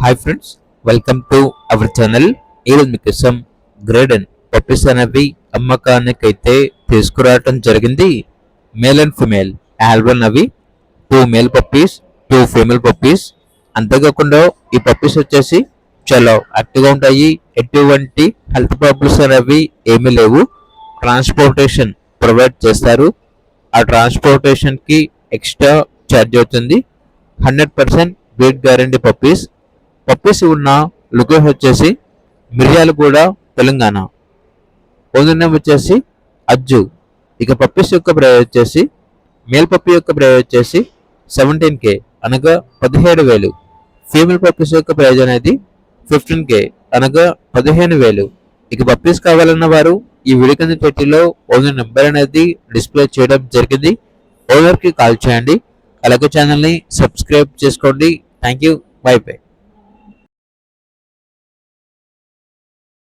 Hi friends, welcome to our channel. ఈరోజు మీకోసం గ్రేడెన్ puppies అనేవి అమ్మకానికైతే తీసుకురావటం జరిగింది. మేల్ అండ్ ఫిమేల్ ఆల్బన్ అవి 2 మేల్ పప్పీస్, 2 ఫీమేల్ పప్పీస్. అంతేకాకుండా ఈ పప్పీస్ వచ్చేసి చాలా యాక్టివ్గా ఉంటాయి. ఎటువంటి హెల్త్ ప్రాబ్లమ్స్ అనేవి ఏమీ లేవు. ట్రాన్స్పోర్టేషన్ ప్రొవైడ్ చేస్తారు. ఆ ట్రాన్స్పోర్టేషన్కి ఎక్స్ట్రా ఛార్జ్ అవుతుంది. 100% బ్రీడ్ గ్యారంటీ పప్పీస్ ఉన్న లొకేషన్ వచ్చేసి మిర్యాలగూడ, తెలంగాణ. ఓనర్ నేమ్ వచ్చేసి అజ్జు. ఇక పప్పీస్ యొక్క ప్రైస్ వచ్చేసి మేల్ పప్పీ యొక్క ప్రైస్ వచ్చేసి 17K అనగా 17,000. ఫీమేల్ పప్పీస్ యొక్క ప్రైస్ అనేది 15K అనగా 15,000. ఇక పప్పీస్ కావాలన్న వారు ఈ వీడియో కింద టైటిల్లో ఓనర్ నెంబర్ అనేది డిస్ప్లే చేయడం జరిగింది. ఓనర్కి కాల్ చేయండి. అలాగే ఛానల్ని సబ్స్క్రైబ్ చేసుకోండి. Thank you. By by.